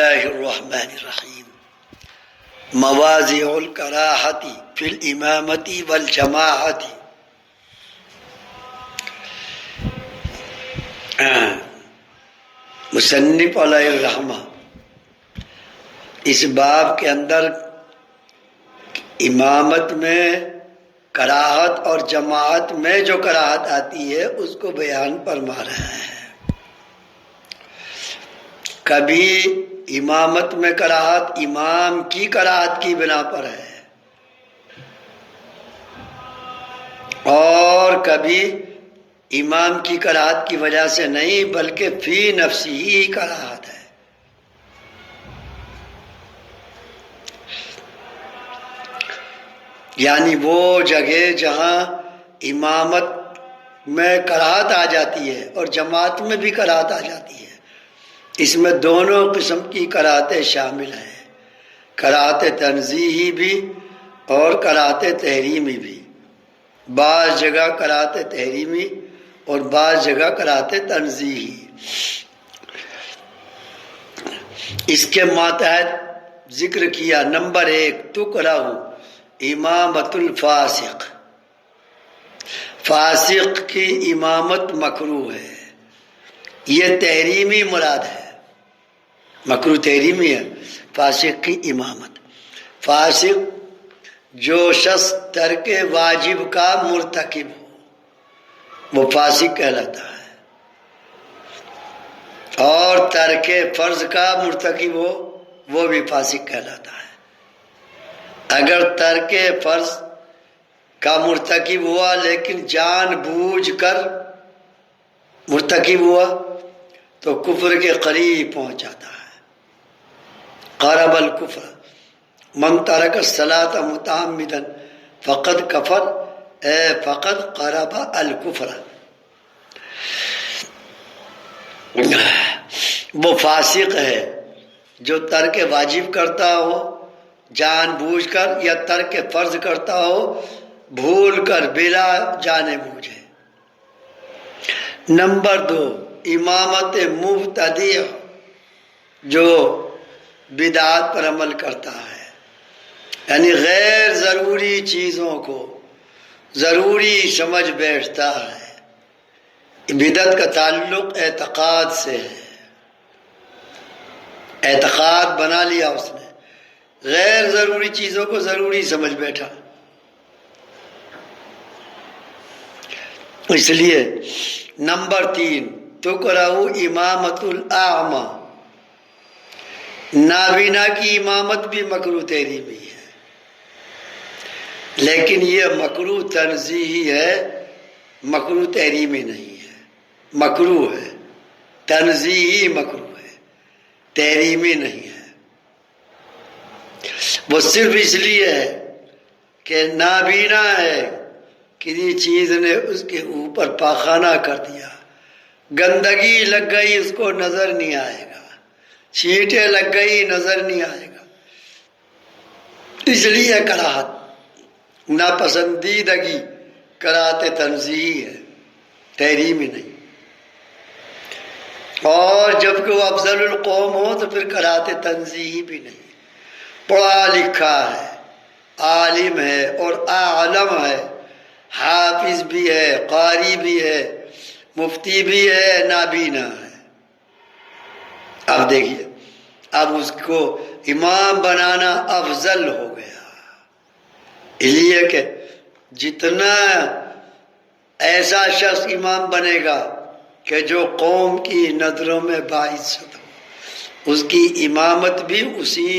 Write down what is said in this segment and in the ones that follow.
اللہ الرحمن الرحیم مواضع الکراہۃ فی الامامۃ والجماعۃ۔ مصنف علیہ الرحمہ اس باب کے اندر امامت میں کراہت اور جماعت میں جو کراہت آتی ہے اس کو بیان فرما رہا ہے۔ کبھی امامت میں کراہت امام کی کراہت کی بنا پر ہے، اور کبھی امام کی کراہت کی وجہ سے نہیں بلکہ فی نفسی ہی کراہت ہے۔ یعنی وہ جگہ جہاں امامت میں کراہت آ جاتی ہے اور جماعت میں بھی کراہت آ جاتی ہے، اس میں دونوں قسم کی کراہتیں شامل ہیں، کراہت تنزیہی بھی اور کراہت تحریمی بھی۔ بعض جگہ کراہت تحریمی اور بعض جگہ کراہت تنزیہی۔ اس کے ماتحت ذکر کیا نمبر 1 تکرہ امامت الفاسق، فاسق کی امامت مکروہ ہے۔ یہ تحریمی مراد ہے، مکروہ تحریمی ہے فاسق کی امامت۔ فاسق جو شخص ترک واجب کا مرتکب ہو وہ فاسق کہلاتا ہے، اور ترک فرض کا مرتکب ہو وہ بھی فاسق کہلاتا ہے۔ اگر ترک فرض کا مرتکب ہوا لیکن جان بوجھ کر مرتکب ہوا تو کفر کے قریب پہنچ جاتا ہے۔ قرب الکفر من ترک الصلاۃ متعمدا فقد کفر فقد قرب الکفر۔ وہ فاسق ہے جو ترک واجب کرتا ہو جان بوجھ کر، یا ترک فرض کرتا ہو بھول کر بلا جانے بوجھے۔ نمبر 2 امامت مبتدع، جو بدعات پر عمل کرتا ہے، یعنی غیر ضروری چیزوں کو ضروری سمجھ بیٹھتا ہے۔ بدعت کا تعلق اعتقاد سے ہے، اعتقاد بنا لیا اس نے، غیر ضروری چیزوں کو ضروری سمجھ بیٹھا۔ اس لیے نمبر 3 تکرہ امامت الاعمى، نابینا کی امامت بھی مکروہ تحریمی ہے، لیکن یہ مکروہ تنزیہی ہے، مکروہ تحریمی نہیں ہے، مکروہ ہے، تنزیہی مکروہ ہے، تحریمی نہیں ہے۔ وہ صرف اس لیے ہے کہ نابینا ہے، کسی چیز نے اس کے اوپر پاخانہ کر دیا، گندگی لگ گئی اس کو نظر نہیں آئے گا، چھینٹیں لگ گئی نظر نہیں آئے گا، اس لیے کراہت ناپسندیدگی کراہت تنزیہی ہے، تحریمی نہیں۔ اور جب کہ وہ افضل القوم ہو تو پھر کراہت تنزیہی بھی نہیں۔ پڑھا لکھا ہے، عالم ہے اور عالم ہے، حافظ بھی ہے، قاری بھی ہے، مفتی بھی ہے، نابینا ہے۔ اب دیکھیے، اب اس کو امام بنانا افضل ہو گیا، اس لیے کہ جتنا ایسا شخص امام بنے گا کہ جو قوم کی نظروں میں باعزت ہو، اس کی امامت بھی اسی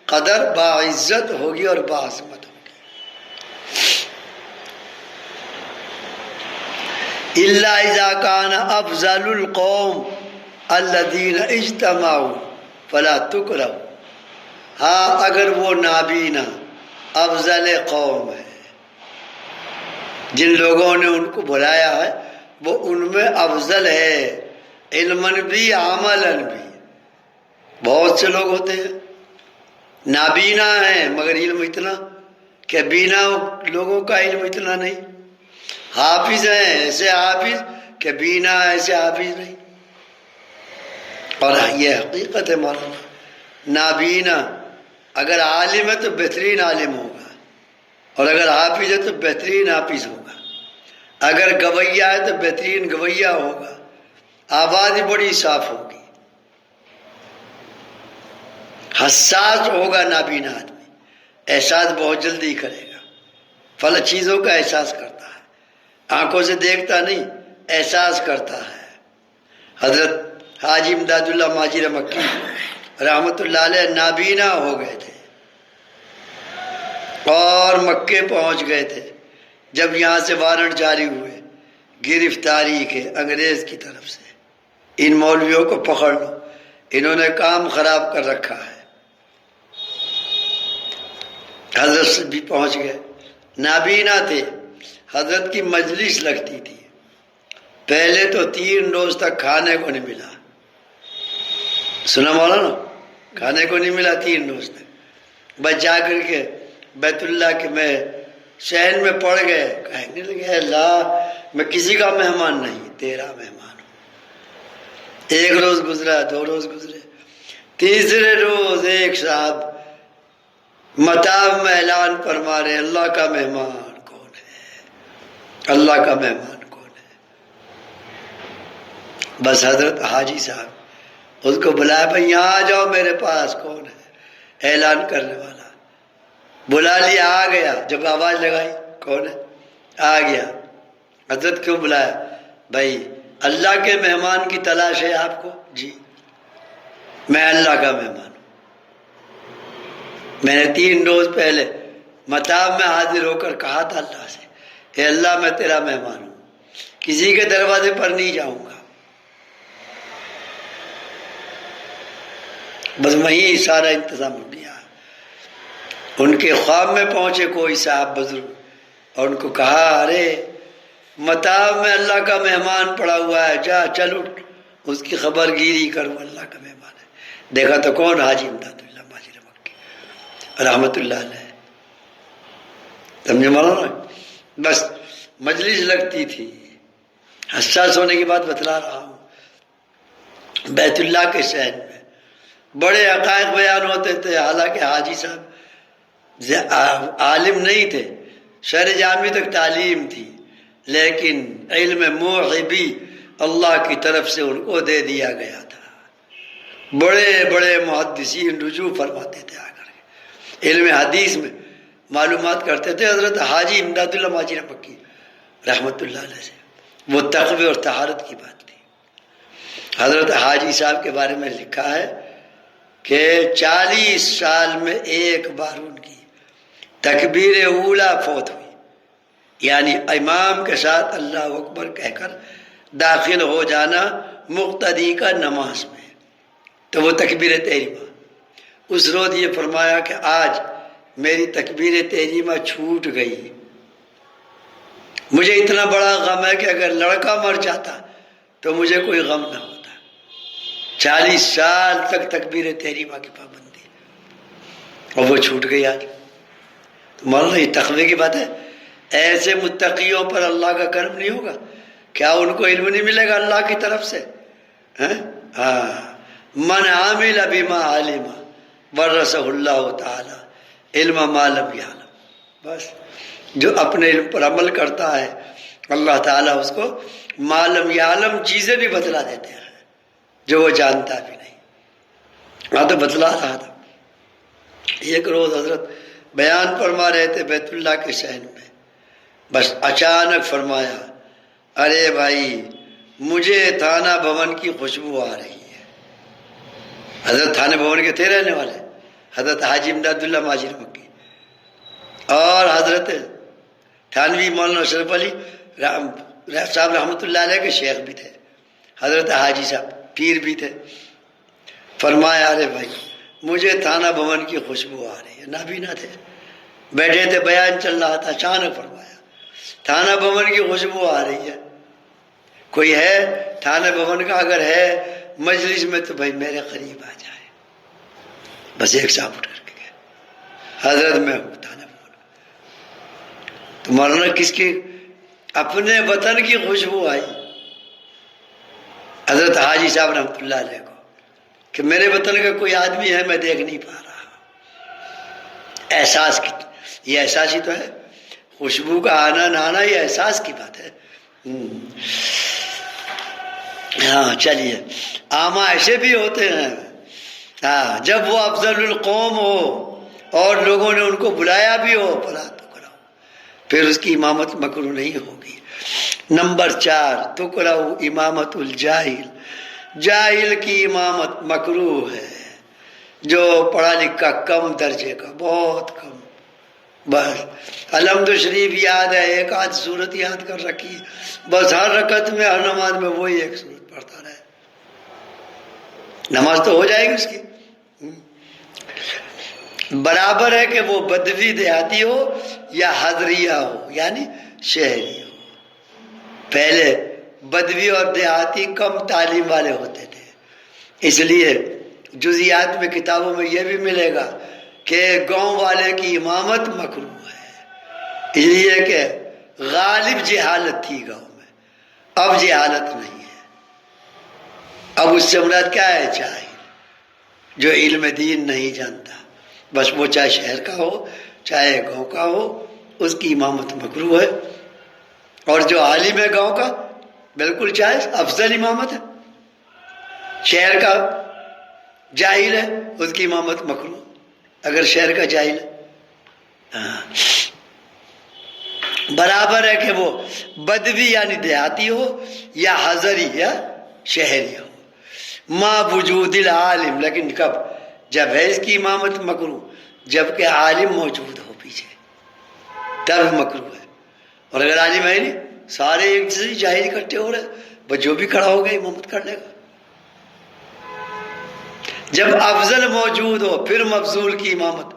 قدر باعزت ہوگی اور باعظمت ہوگی۔ الا اذا كان افضل القوم الذين اجتمعوا فلا تکرہ، ہاں اگر وہ نابینا افضل قوم ہے، جن لوگوں نے ان کو بلایا ہے وہ ان میں افضل ہے، علماً بھی عملاً بھی۔ بہت سے لوگ ہوتے ہیں نابینا ہیں مگر علم اتنا کہ بینا لوگوں کا علم اتنا نہیں، حافظ ہیں ایسے حافظ کہ بینا ایسے حافظ نہیں۔ اور یہ حقیقت ہے مولانا، نابینا اگر عالم ہے تو بہترین عالم ہوگا، اور اگر حافظ ہے تو بہترین حافظ ہوگا، اگر گویا ہے تو بہترین گویا ہوگا، آواز بڑی صاف ہوگی، حساس ہوگا نابینا آدمی، احساس بہت جلدی کرے گا، فلاں چیزوں کا احساس کرتا ہے، آنکھوں سے دیکھتا نہیں، احساس کرتا ہے۔ حضرت حاجی امداد اللہ ماجر مکی رحمۃ اللہ علیہ نابینا ہو گئے تھے اور مکے پہنچ گئے تھے جب یہاں سے وارنٹ جاری ہوئے گرفتاری کے انگریز کی طرف سے، ان مولویوں کو پکڑ لو، انہوں نے کام خراب کر رکھا ہے۔ حضرت سے بھی پہنچ گئے، نابینا تھے، حضرت کی مجلس لگتی تھی، پہلے تو 3 روز تک کھانے کو نہیں ملا، سنا مولانا، کھانے کو نہیں ملا 3 روز تک، بس جا کر کے بیت اللہ کے میں شہر میں پڑ گئے، کہنے لگے اللہ میں کسی کا مہمان نہیں، تیرا مہمان ہوں۔ 1 روز گزرا، 2 روز گزرے، تیسرے روز ایک صاحب مطاف میں اعلان فرما رہے اللہ کا مہمان کون ہے، اللہ کا مہمان کون ہے۔ بس حضرت حاجی صاحب اس کو بلایا، بھائی یہاں آ جاؤ میرے پاس، کون ہے اعلان کرنے والا، بلا لیا، آ گیا، جب آواز لگائی کون ہے، آ گیا۔ حضرت کیوں بلایا؟ بھائی اللہ کے مہمان کی تلاش ہے آپ کو؟ جی میں اللہ کا مہمان ہوں، میں نے 3 روز پہلے مطاف میں حاضر ہو کر کہا تھا اللہ سے، اے اللہ میں تیرا مہمان ہوں، کسی کے دروازے پر نہیں جاؤں گا، بس وہیں سارا انتظام ہو گیا۔ ان کے خواب میں پہنچے کوئی صاحب بزرگ اور ان کو کہا ارے مطاف میں اللہ کا مہمان پڑا ہوا ہے، جا چل اٹھ اس کی خبر گیری کرو، اللہ کا مہمان ہے۔ دیکھا تو کون؟ حاجی امداد اللہ ماجر مکی رحمت اللہ علیہ، سمجھے مولانا؟ بس مجلس لگتی تھی، حساس ہونے کی بات بتلا رہا ہوں، بیت اللہ کے شہر میں بڑے حقائق بیان ہوتے تھے، حالانکہ حاجی صاحب عالم نہیں تھے، شہر جامع تک تعلیم تھی، لیکن علم موہبی اللہ کی طرف سے ان کو دے دیا گیا تھا۔ بڑے بڑے محدثین رجوع فرماتے تھے، آ کر کے علم حدیث میں معلومات کرتے تھے حضرت حاجی امداد اللہ ماجر مکی رحمت اللہ علیہ سے، وہ تقوی اور طہارت کی بات تھی۔ حضرت حاجی صاحب کے بارے میں لکھا ہے کہ 40 سال میں ایک بار ان کی تکبیر اولا فوت ہوئی، یعنی امام کے ساتھ اللہ اکبر کہہ کر داخل ہو جانا مقتدی کا نماز میں، تو وہ تکبیر تحریمہ، اس روز یہ فرمایا کہ آج میری تکبیر تحریمہ چھوٹ گئی، مجھے اتنا بڑا غم ہے کہ اگر لڑکا مر جاتا تو مجھے کوئی غم نہ ہوتا۔ 40 سال تک تکبیر تحریمہ کی پابندی، اور وہ چھوٹ گئی آج۔ مولانا یہ تقوی کی بات ہے، ایسے متقیوں پر اللہ کا کرم نہیں ہوگا؟ کیا ان کو علم نہیں ملے گا اللہ کی طرف سے؟ من عامل بما علم ورثہ اللہ تعالی علم ما لم یعلم، بس جو اپنے علم پر عمل کرتا ہے اللہ تعالیٰ اس کو ما لم یعلم چیزیں بھی بتلا دیتے ہیں جو وہ جانتا بھی نہیں۔ ہاں تو بتلا رہا تھا، ایک روز حضرت بیان فرما رہے تھے بیت اللہ کے شہر میں، بس اچانک فرمایا ارے بھائی مجھے تھانہ بھون کی خوشبو آ رہی ہے۔ حضرت تھانہ بھون کے تھے رہنے والے، حضرت حاجی امداد اللہ ماجر مکی، اور حضرت تھانوی مولانا اشرف علی صاحب رحمۃ اللہ علیہ کے شیخ بھی تھے، حضرت حاجی صاحب پیر بھی تھے۔ فرمایا ارے بھائی مجھے تھانہ بھون کی خوشبو آ رہی ہے، نابینا تھے، بیٹھے تھے، بیان چل رہا تھا، اچانک فرمایا تھانہ بھون کی خوشبو آ رہی ہے، کوئی ہے تھانہ بھون کا؟ اگر ہے مجلس میں تو بھائی میرے قریب آ جائے۔ بس ایک صاحب اٹھ کر کے گئے، حضرت میں ہوں تھانہ بھون۔ تو مولانا کس کی؟ اپنے وطن کی خوشبو آئی، حضرت حاجی صاحب رحمۃ اللہ علیہ کو۔ کہ میرے وطن کا کوئی آدمی ہے میں دیکھ نہیں پا رہا. احساس کی، یہ احساس ہی تو ہے. خوشبو کا آنا نہ آنا یہ احساس کی بات ہے. ہاں چلیے، آما ایسے بھی ہوتے ہیں. ہاں جب وہ افضل القوم ہو اور لوگوں نے ان کو بلایا بھی ہو فلا تکرہو، پھر اس کی امامت مکروہ نہیں ہوگی. نمبر 4 تکرہ امامت الجاہل، جاہل کی امامت مکروہ ہے. جو پڑھا لکھا کم درجے کا، بہت کم، بس الحمد شریف یاد ہے، ایک آدھ صورت یاد کر رکھی، بس ہر رکعت میں ہر نماز میں وہی ایک صورت پڑھتا رہے، نماز تو ہو جائے گی اس کی. برابر ہے کہ وہ بدوی دیہاتی ہو یا حضریہ ہو یعنی شہری ہو. پہلے بدوی اور دیہاتی کم تعلیم والے ہوتے تھے، اس لیے جزیات میں کتابوں میں یہ بھی ملے گا کہ گاؤں والے کی امامت مکروہ ہے، اس لیے کہ غالب جہالت تھی گاؤں میں، اب جہالت نہیں ہے. اب اس سے مراد کیا ہے؟ جاہل، جو علم دین نہیں جانتا، بس وہ چاہے شہر کا ہو چاہے گاؤں کا ہو، اس کی امامت مکروہ ہے. اور جو عالم ہے گاؤں کا بالکل جائز، افضل امامت ہے. شہر کا جاہل ہے اس کی امامت مکروہ، اگر شہر کا جاہل ہے. برابر ہے کہ وہ بدوی یعنی دیہاتی ہو یا حضری یا شہری ہو. ما وجود العالم، لیکن کب؟ جب ہے اس کی امامت مکروہ جب کہ عالم موجود ہو پیچھے، تب مکروہ ہے. اور اگر عالم ہے نہیں، سارے ایک دوسرے جاہل اکٹھے ہو رہے، بس جو بھی کھڑا ہو گیا امامت کر لے گا. جب افضل موجود ہو پھر مفضول کی امامت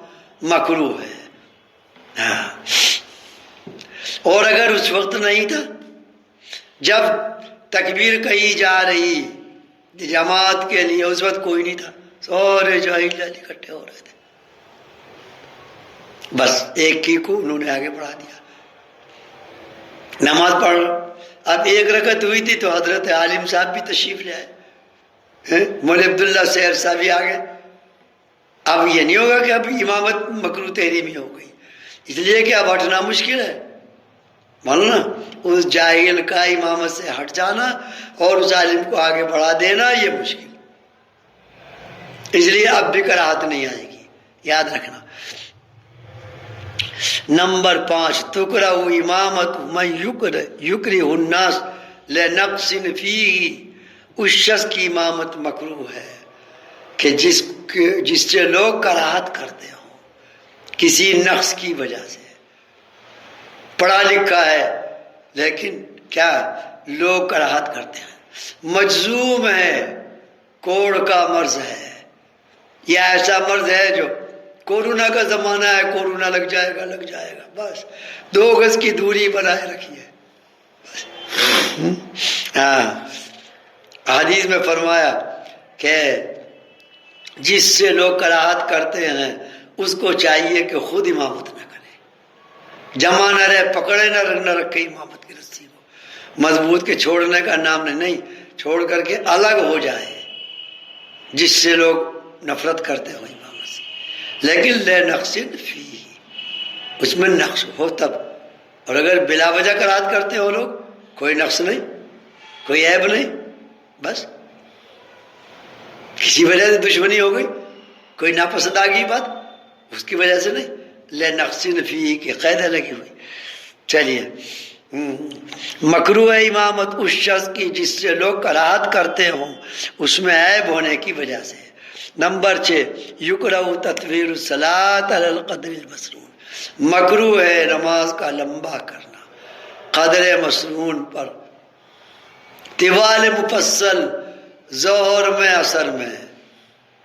مکروہ ہے. اور اگر اس وقت نہیں تھا، جب تکبیر کہی جا رہی جماعت کے لیے، اس وقت کوئی نہیں تھا، سارے جاہل اکٹھے ہو رہے تھے، بس ایک ہی کو انہوں نے آگے بڑھا دیا، نماز پڑھ. اب ایک رکعت ہوئی تھی تو حضرت عالم صاحب بھی تشریف لے آئے، مولوی عبداللہ سیر صاحب بھی آ گئے. اب یہ نہیں ہوگا کہ اب امامت مکروہ تحریمی ہو گئی، اس لیے کہ اب ہٹنا مشکل ہے. مانو نا، اس جاہل کا امامت سے ہٹ جانا اور اس عالم کو آگے بڑھا دینا یہ مشکل، اس لیے اب بھی کراہت نہیں آئے گی، یاد رکھنا. نمبر 5 تکرہ امامت من یکرہ الناس لنقص فیہ، اس شخص کی امامت مکروہ ہے کہ جس سے لوگ کراہت کرتے ہوں کسی نقص کی وجہ سے. پڑھا لکھا ہے لیکن کیا لوگ کراہت کرتے ہیں، مجذوم ہے، کوڑ کا مرض ہے، یا ایسا مرض ہے جو کورونا کا زمانہ ہے، کورونا لگ جائے گا، بس 2 گز کی دوری بنائے رکھیے. ہاں حدیث میں فرمایا کہ جس سے لوگ کراہت کرتے ہیں اس کو چاہیے کہ خود امامت نہ کرے، جمع نہ رہے، پکڑے نہ رکھے امامت کی رسی کو، مضبوط کے چھوڑنے کا نام نہیں، چھوڑ کر کے الگ ہو جائے جس سے لوگ نفرت کرتے ہو امامت سے. لیکن لے نقص فی، اس میں نقص ہو تب. اور اگر بلا وجہ کراہت کرتے ہو لوگ، کوئی نقص نہیں، کوئی عیب نہیں، بس کسی وجہ سے دشمنی ہو گئی، کوئی ناپسند آ گئی بات، اس کی وجہ سے نہیں، لے نقص فی کی قید لگی ہوئی. چلیے، مکروہ امامت اس شخص کی جس سے لوگ کراہت کرتے ہوں اس میں عیب ہونے کی وجہ سے. نمبر 6 یکرہ تطویل الصلاۃ علی القدر المسنون، مکروہ ہے نماز کا لمبا کرنا قدر مسنون پر، طوال مفصل، ظہر میں، عصر میں،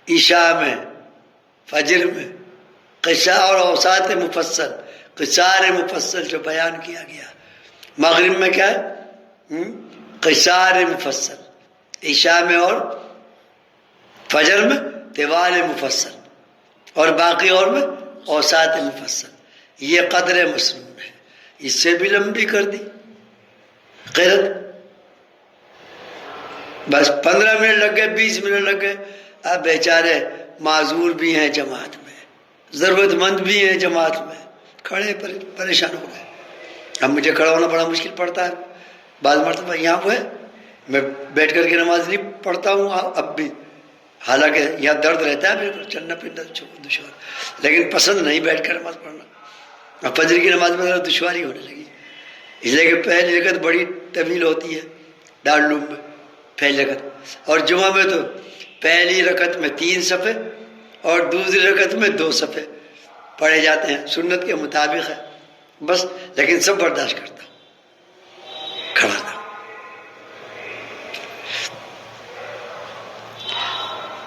عشاء میں، فجر میں، قصار اور اوساط مفصل، قصار مفصل جو بیان کیا گیا. مغرب میں کیا ہے؟ قصار مفصل، عشاء میں اور فجر میں طوال مفصل، اور باقی اور میں اوساط مفصل. یہ قدر مسنون ہے، اس سے بھی لمبی کر دی قرت. بس 15 منٹ لگ گئے، 20 منٹ لگ گئے، اب بیچارے معذور بھی ہیں جماعت میں، ضرورت مند بھی ہیں جماعت میں، کھڑے پریشان ہو گئے. اب مجھے کھڑا ہونا بڑا مشکل پڑتا ہے، بعض مرتبہ یہاں وہ ہے میں بیٹھ کر کے نماز نہیں پڑھتا ہوں اب بھی، حالانکہ یہاں درد رہتا ہے بالکل، چلنا پھرنا دشوار، لیکن پسند نہیں بیٹھ کر نماز پڑھنا. اب فجر کی نماز میں دشواری ہونے لگی، اس لیے کہ پہلی رکعت بڑی طویل ہوتی ہے دارالعلوم میں، پہلی رکعت، اور جمعہ میں تو پہلی رکعت میں 3 صفحے اور دوسری رکعت میں 2 صفحے پڑھے جاتے ہیں، سنت کے مطابق ہے بس، لیکن سب برداشت کرتا ہوں، کھڑا تھا.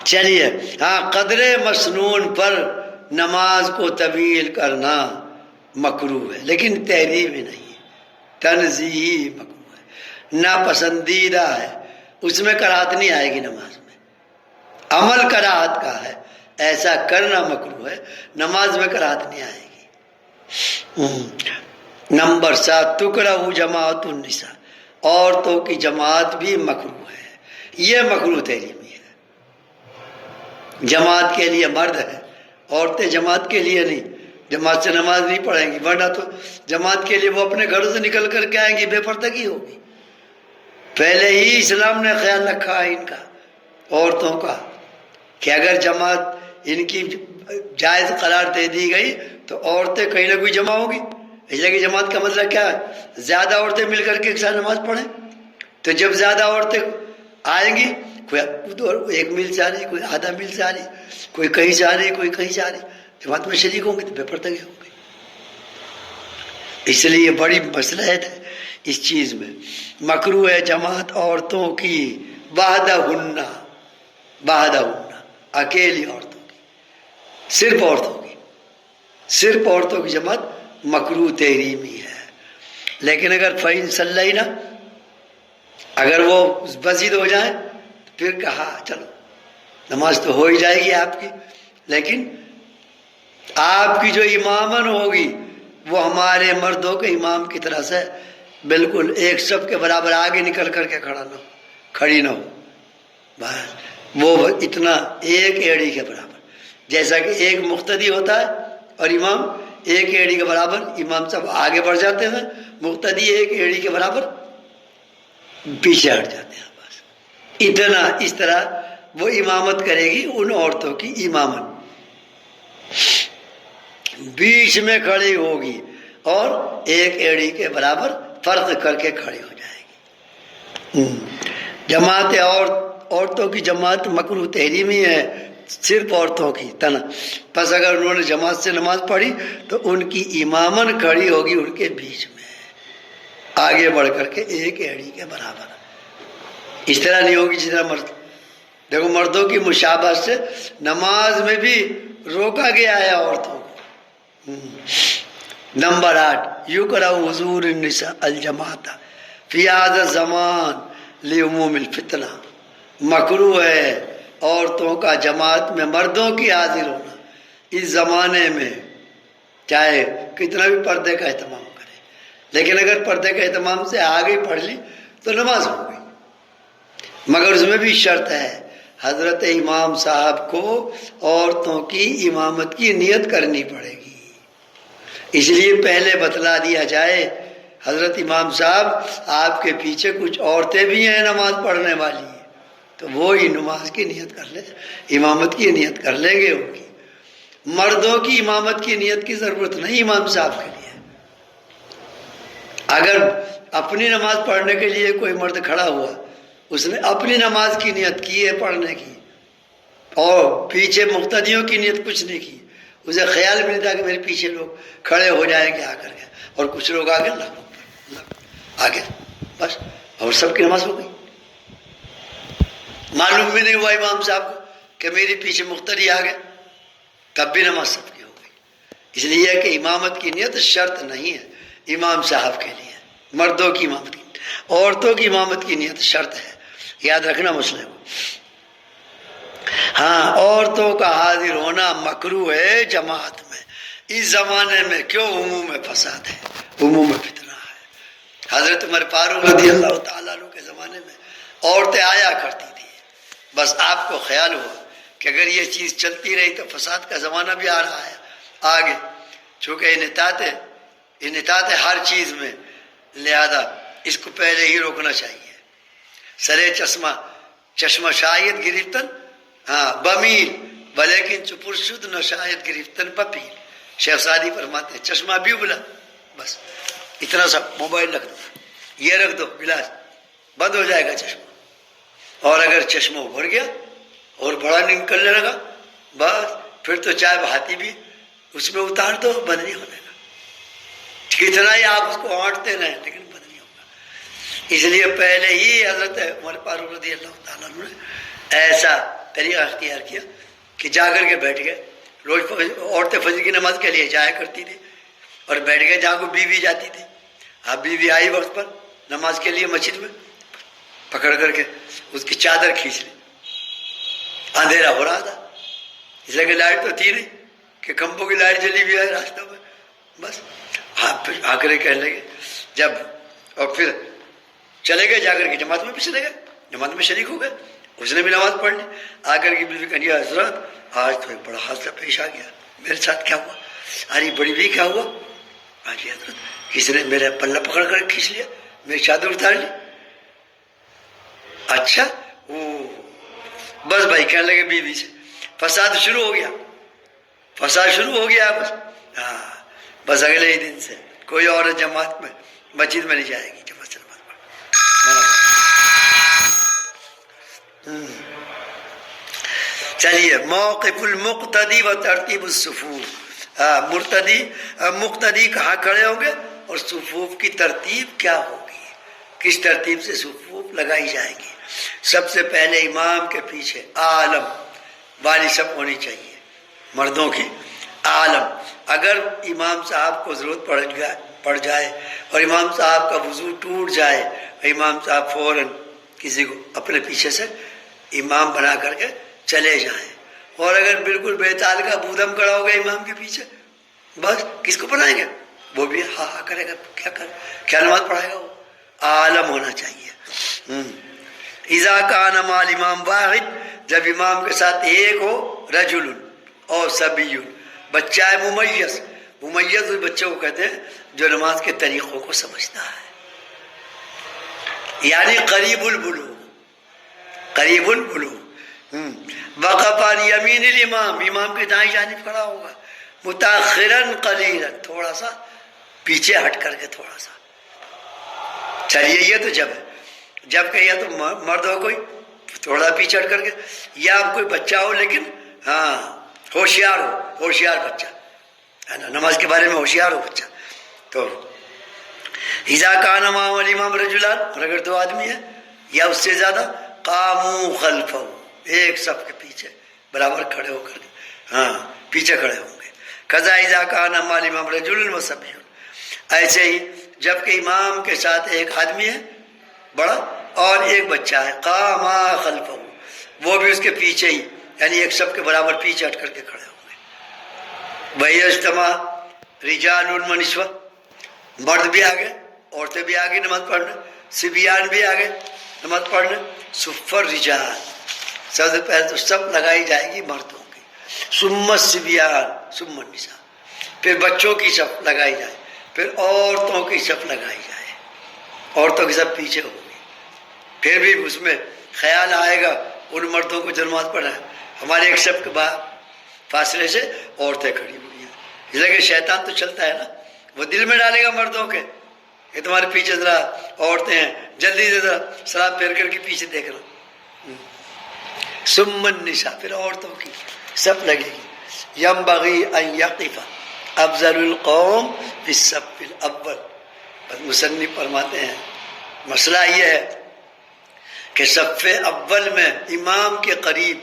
چلیے ہاں، قدر مسنون پر نماز کو طویل کرنا مکروہ ہے، لیکن تحریم ہی نہیں ہے، تنزیہی مکروہ ہے، ناپسندیدہ ہے، اس میں کراہت نہیں آئے گی نماز میں. عمل کراہت کا ہے، ایسا کرنا مکروہ ہے، نماز میں کراہت نہیں آئے گی. نمبر 7 تکرہ جماعت النساء، عورتوں کی جماعت بھی مکروہ ہے، یہ مکروہ تحریمی ہے. جماعت کے لیے مرد ہے، عورتیں جماعت کے لیے نہیں، جماعت سے نماز نہیں پڑھیں گی، ورنہ تو جماعت کے لیے وہ اپنے گھروں سے نکل کر کے آئیں گی، بے پردگی ہوگی. پہلے ہی اسلام نے خیال رکھا ہے ان کا، عورتوں کا، کہ اگر جماعت ان کی جائز قرار دے دی گئی تو عورتیں کہیں نہ کوئی جمع ہوگی. اس لیے کہ جماعت کا مطلب کیا ہے؟ زیادہ عورتیں مل کر کے ایک ساتھ نماز پڑھیں. تو جب زیادہ عورتیں آئیں گی، کوئی ایک میل سے آ رہی، کوئی آدھا میل سے آ رہی، کوئی کہیں سے آ رہی، کوئی کہیں سے آ رہی، جماعت میں شریک ہوں گے تو بے پردگی ہوگی. اس لیے بڑی مصلحت ہے اس چیز میں. مکروہ ہے جماعت عورتوں کی، وحدہن، اکیلی عورتوں کی، صرف عورتوں کی جماعت مکروہ تحریمی ہے. لیکن اگر فَإِن صَلَّيْنَا، اگر وہ مزید ہو جائیں پھر کہا چلو نماز تو ہو ہی جائے گی آپ کی، لیکن آپ کی جو امامن ہوگی وہ ہمارے مردوں کے امام کی طرح سے بالکل ایک صف کے برابر آگے نکل کر کے کھڑی نہ ہو، بس وہ اتنا ایک ایڑی کے برابر، جیسا کہ ایک مقتدی ہوتا ہے اور امام ایک ایڑی کے برابر، امام صاحب آگے بڑھ جاتے ہیں، مقتدی ایک ایڑی کے برابر پیچھے ہٹ جاتے ہیں، بس اتنا. اس طرح وہ امامت کرے گی ان عورتوں کی، امامن بیچ میں کھڑی ہوگی اور ایک ایڑی کے برابر فرق کر کے کھڑی ہو جائے گی. جماعت عورتوں کی جماعت مکروہ تحریمی ہے، صرف عورتوں کی تنہا. پس اگر انہوں نے جماعت سے نماز پڑھی تو ان کی امامن کھڑی ہوگی ان کے بیچ میں، آگے بڑھ کر کے ایک ایڑی کے برابر. اس طرح نہیں ہوگی جس طرح مرد. دیکھو مردوں کی مشابہت سے نماز میں بھی روکا گیا ہے عورتوں کو. نمبر 8 یکرہ حضور النساء الجماعت فی ھذا الزمان لعموم الفتنہ، مکروہ ہے عورتوں کا جماعت میں مردوں کی حاضر ہونا اس زمانے میں، چاہے کتنا بھی پردے کا اہتمام کرے، لیکن اگر پردے کے اہتمام سے آگے پڑھ لی تو نماز ہو گئی. مگر اس میں بھی شرط ہے، حضرت امام صاحب کو عورتوں کی امامت کی نیت کرنی پڑے گی. اس لیے پہلے بتلا دیا جائے حضرت امام صاحب آپ کے پیچھے کچھ عورتیں بھی ہیں نماز پڑھنے والی ہیں، تو وہی نماز کی نیت کر لیں، امامت کی نیت کر لیں گے. ان کی مردوں کی امامت کی نیت کی ضرورت نہیں امام صاحب کے لیے. اگر اپنی نماز پڑھنے کے لیے کوئی مرد کھڑا ہوا، اس نے اپنی نماز کی نیت کی ہے پڑھنے کی، اور پیچھے مقتدیوں کی نیت کچھ نہیں کی، اسے خیال بھی نہیں تھا کہ میرے پیچھے لوگ کھڑے ہو جائیں گے آ کر کے، اور کچھ لوگ آگے آگے بس، اور سب کی نماز ہو گئی. معلوم بھی نہیں ہوا امام صاحب کو کہ میرے پیچھے مقتدی آ گئے، تب بھی نماز سب کی ہو گئی. اس لیے کہ امامت کی نیت شرط نہیں ہے امام صاحب کے لیے، مردوں کی امامت کی، عورتوں کی امامت کی نیت شرط ہے، یاد رکھنا مسئلے کو. ہاں عورتوں کا حاضر ہونا مکروہ ہے جماعت میں اس زمانے میں. کیوں؟ عموم میں فساد ہے، عموم میں فتنہ ہے. حضرت عمر فاروق رضی اللہ تعالیٰ عنہ کے زمانے میں عورتیں آیا کرتی تھی، بس آپ کو خیال ہوا کہ اگر یہ چیز چلتی رہی تو فساد کا زمانہ بھی آ رہا ہے آگے، چونکہ انحطاط ہے ہر چیز میں، لہذا اس کو پہلے ہی روکنا چاہیے. سرے چشمہ شاید گرفتن بمیل بلیکن چپر شد نہ شاید گرفتن بپیل. شیخ سعدی فرماتے ہیں چشمہ بھی ابلا، بس اتنا سا موبائل رکھ دو، یہ رکھ دو گلاس، بند ہو جائے گا چشمہ. اور اگر چشمہ ابھر گیا اور بڑا نکلنے لگا، بس پھر تو چائے بہاتی بھی اس میں اتار دو، بند نہیں ہونے گا. کتنا ہی آپ اس کو آنٹتے رہیں لیکن بند نہیں ہوگا. اس لیے پہلے ہی حضرت عمر فاروق رضی اللہ تعالیٰ عنہ نے ایسا طریقہ اختیار کیا کہ جا کر کے بیٹھ گئے. روز عورتیں فجر کی نماز کے لیے جایا کرتی تھی اور بیٹھ گئے جہاں کو بیوی جاتی تھی. اب بیوی آئی وقت پر نماز کے لیے مسجد میں، پکڑ کر کے اس کی چادر کھینچ لی. اندھیرا ہو رہا تھا اس لیے کہ لائٹ تو تھی نہیں کہ کھمبوں کی لائٹ جلی ہوئی ہے راستوں میں. بس پھر آ کر کہنے لگے جب، اور پھر چلے گئے جا کر کے جماعت میں بھی چلے گئے، جماعت میں شریک ہو گئے. اس نے بھی نماز پڑھ لی. آ کر کے بیوی کہی حضرت آج تو ایک بڑا حادثہ پیش آ گیا، میرے ساتھ کیا ہوا؟ ارے بڑی بھی کیا ہوا؟ ہاں جی حضرت کسی نے میرا پلہ پکڑ کر کھینچ لیا، میری چادر اتار لی. اچھا بس بھائی کہنے لگے بیوی سے فساد شروع ہو گیا بس. ہاں بس اگلے ہی دن سے کوئی عورت جماعت میں مسجد میں نہیں جائے گی. جماعت سے نماز پڑھ. چلیے موقف المقتدی و ترتیب الصفوف. مقتدی کہاں کھڑے ہوں گے اور صفوف کی ترتیب کیا ہوگی، کس ترتیب سے صفوف لگائی جائے گی. سب سے پہلے امام کے پیچھے عالم والی سب ہونی چاہیے، مردوں کی عالم. اگر امام صاحب کو ضرورت پڑ جائے اور امام صاحب کا وضو ٹوٹ جائے، امام صاحب فوراً کسی کو اپنے پیچھے سے امام بنا کر کے چلے جائیں. اور اگر بالکل بے تال کا بودم کھڑا ہوگا امام کے پیچھے، بس کس کو بنائیں گے؟ وہ بھی ہاں کرے گا، کیا نماز پڑھائے گا؟ وہ عالم ہونا چاہیے. اذا کان مع الامام واحد، جب امام کے ساتھ ایک ہو، رجل اور صبی، بچہ ہے ممیز. ممیز اس بچے کو کہتے ہیں جو نماز کے طریقوں کو سمجھتا ہے، یعنی قریب البلوغ. وقف عن یمین الامام، امام کے دائیں جانب کھڑا ہوگا. متاخراً قلیلاً، تھوڑا سا پیچھے ہٹ کر کے تھوڑا سا. چلیے یہ تو جب کہ یا تو مرد ہو کوئی تھوڑا پیچھے ہٹ کر کے، یا کوئی بچہ ہو لیکن ہاں ہوشیار بچہ ہے نا، نماز کے بارے میں ہوشیار ہو بچہ. تو اذا کان مع الامام رجلان، اور اگر دو آدمی ہیں یا اس سے زیادہ، قاموا خلفہ، ایک صف کے پیچھے برابر کھڑے ہو کر ہاں پیچھے کھڑے ہوں گے. قضا اذا کان مع الامام رجل و صبی، ایسے ہی جب کہ امام کے ساتھ ایک آدمی ہے بڑا اور ایک بچہ ہے، قاما خلفہ، وہ بھی اس کے پیچھے ہی، یعنی ایک صف کے برابر پیچھے ہٹ کر کے کھڑے ہوں گے. وَيَجْتَمَعُ رِجَالٌ وَنِسْوَةٌ، مرد بھی آگے، عورتیں بھی آگے نماز پڑھنے، صبیان بھی آگے نماز پڑھنے. صف الرجال، سب سے پہلے تو سب لگائی جائے گی مردوں کی، ثم الصبیان ثم النساء، پھر بچوں کی صف لگائی جائے، پھر عورتوں کی صف لگائی جائے، عورتوں کی صف پیچھے ہوگی. پھر بھی اس میں خیال آئے گا ان مردوں کو جو نماز پڑھا ہے، ہمارے ایک صف کے بعد فاصلے سے عورتیں کھڑی ہوئی ہیں. اس لیے کہ شیطان تو چلتا ہے نا، وہ دل میں ڈالے گا مردوں کے کہ تمہارے پیچھے ذرا عورتیں ہیں، جلدی سے ذرا سلام پھیر کر کے پیچھے دیکھ رہا. ثم النساء، پھر عورتوں کی صف لگے گی. ینبغی ان یقف افضل القوم فی الصف الاول. بس مصنف فرماتے ہیں مسئلہ یہ ہے کہ صف اول میں امام کے قریب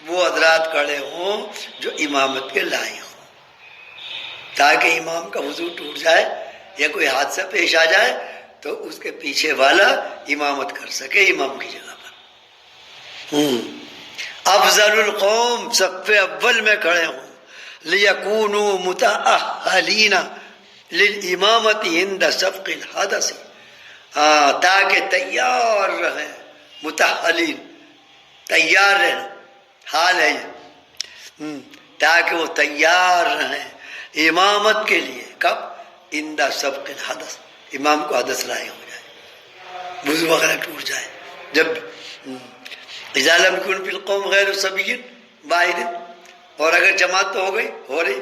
وہ حضرات کھڑے ہوں جو امامت کے لائق ہوں، تاکہ امام کا وضو ٹوٹ جائے یا کوئی حادثہ پیش آ جائے تو اس کے پیچھے والا امامت کر سکے امام کی جگہ پر. افضل القوم، صف اول میں کھڑے ہوں. لیکونوا متأہلین للامامت عند سبق الحدث، تاکہ تیار رہیں، متأہلین تیار رہنا حال ہے یہ، تاکہ وہ تیار رہیں امامت کے لیے. کب؟ اندہ سبق الحدث، امام کو حدث لاحق ہو جائے، وضو وغیرہ ٹوٹ جائے. جب اذا لم يكن في القوم غیر صبی واحد، اور اگر جماعت تو ہو رہی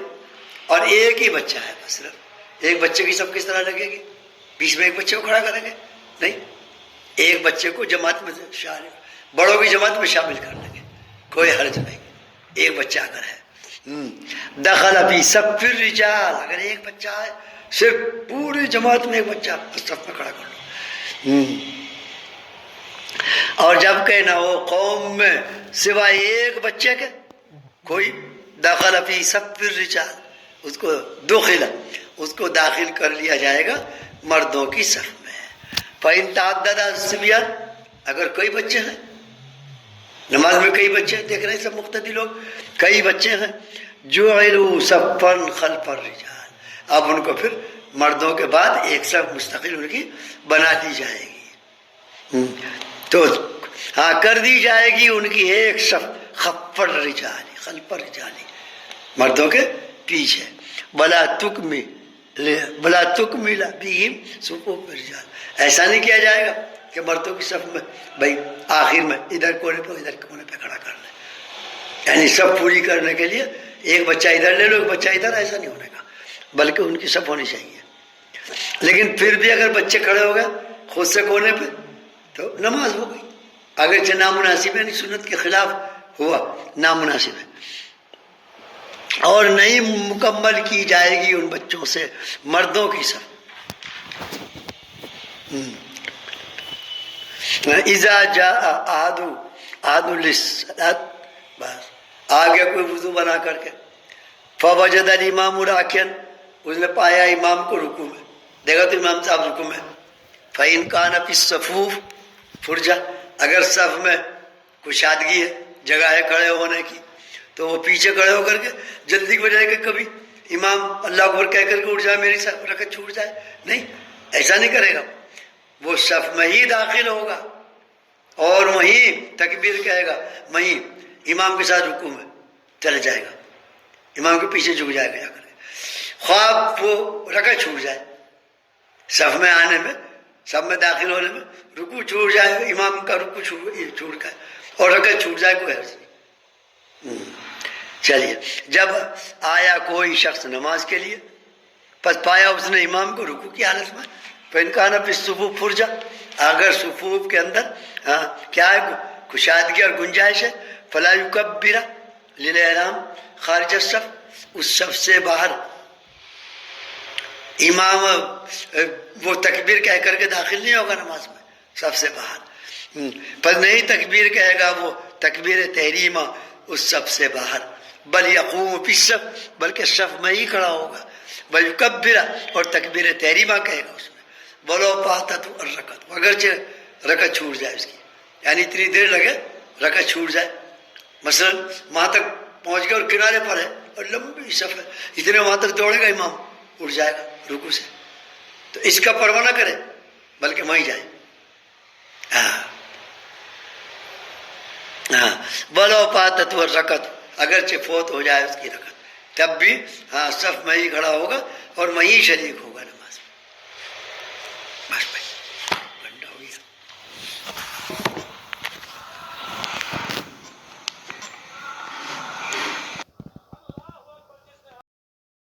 اور ایک ہی بچہ ہے، بس صرف ایک بچے کی سب کس طرح لگے گی؟ بیچ میں ایک بچے کو کھڑا کریں گے؟ نہیں، ایک بچے کو جماعت میں شامل، بڑوں کی جماعت میں شامل کر لیں گے، کوئی حرج نہیں. ایک بچہ اگر ہے، دخل فی صف الرجال، اگر ایک بچہ ہے، صرف پوری جماعت میں ایک بچہ صف میں کھڑا کر لو. اور جب کہ نہ ہو قوم میں سوائے ایک بچے کے کوئی، دخل فی صف الرجال، اس کو دخل، اس کو داخل کر لیا جائے گا مردوں کی صف میں. فإن تعدد الصبیان، اگر کئی بچے ہیں، نماز میں کئی بچے ہیں، دیکھ رہے ہیں سب مقتدی لوگ، کئی بچے ہیں، جعلوا صفا خلف الرجال، اب ان کو پھر مردوں کے بعد ایک صف مستقل ان کی بنا دی جائے گی. تو ہاں کر دی جائے گی ان کی ایک صف خلف الرجال، خلف الرجال، مردوں کے پیچھے. بلا تکمل بہم صفوف الرجال، ایسا نہیں کیا جائے گا کہ مردوں کی صف میں بھائی آخر میں ادھر کونے پہ ادھر کونے پہ کھڑا کر لیں، یعنی سب پوری کرنے کے لیے ایک بچہ ادھر لے لو ایک بچہ ادھر، ایسا نہیں ہونے کا، بلکہ ان کی صف ہونی چاہیے. لیکن پھر بھی اگر بچے کھڑے ہو گئے خود سے کونے پہ تو نماز ہو گئی، اگرچہ نامناسب ہے، یعنی سنت کے خلاف ہوا، نامناسب ہے. اور نہیں مکمل کی جائے گی ان بچوں سے مردوں کی صف. اذا جاء احد للصلاۃ، بس آ گیا کوئی وضو بنا کر کے، فوجد الامام راکعا، اس نے پایا امام کو رکوع میں، دیکھا تو امام صاحب رکوع میں. فإن كان في الصفوف فرجہ، اگر صف میں کشادگی ہے، جگہ ہے کھڑے ہونے کی، تو وہ پیچھے کھڑے ہو کر کے جلدی کی بجائے کہ کبھی امام اللہ اکبر کہہ کر کے اٹھ جائے، میری رکعت چھوٹ جائے، نہیں، ایسا نہیں کرے گا. وہ صف میں ہی داخل ہوگا اور وہیں تکبیر کہے گا، وہیں امام کے ساتھ رکوع میں چلے جائے گا، امام کے پیچھے جھک جائے گا جا کر کے، خواب وہ رکعت چھوٹ جائے، صف میں آنے میں، صف میں داخل ہونے میں رکوع چھوٹ جائے، امام کا رکوع چھوٹ گئے اور رکعت چھوٹ جائے، کوئی حرج نہیں. چلیے، جب آیا کوئی شخص نماز کے لیے، پس پایا اس نے امام کو رکوع کی حالت میں، فإن كان في الصفوف فرجہ، اگر صفوف کے اندر کیا ہے کشادگی اور گنجائش ہے، فلا يكبر للاحرام خارج الصف، اس صف سے باہر امام وہ تکبیر کہہ کر کے داخل نہیں ہوگا نماز میں، صف سے باہر. پر نہیں تکبیر کہے گا وہ تکبیر تحریمہ اس صف سے باہر، بل یقوم فی الصف، بلکہ صف میں ہی کھڑا ہوگا، بل یکبر، اور تکبیر تحریمہ کہے گا اس میں، بولو فاتت الرکعت، اگرچہ رکعت چھوٹ جائے اس کی، یعنی اتنی دیر لگے رکعت چھوٹ جائے، مثلا وہاں تک پہنچ گئے اور کنارے پر ہے اور لمبی صف ہے، اتنے وہاں تک دوڑے گا امام، اٹھ جائے گا رکوع سے، تو اس کا پرواہ نہ کرے بلکہ وہیں جائے. بولو فاتت الرکعت، اگرچہ فوت ہو جائے اس کی رکعت، تب بھی صف میں ہی کھڑا ہوگا اور وہیں شریک ہوگا.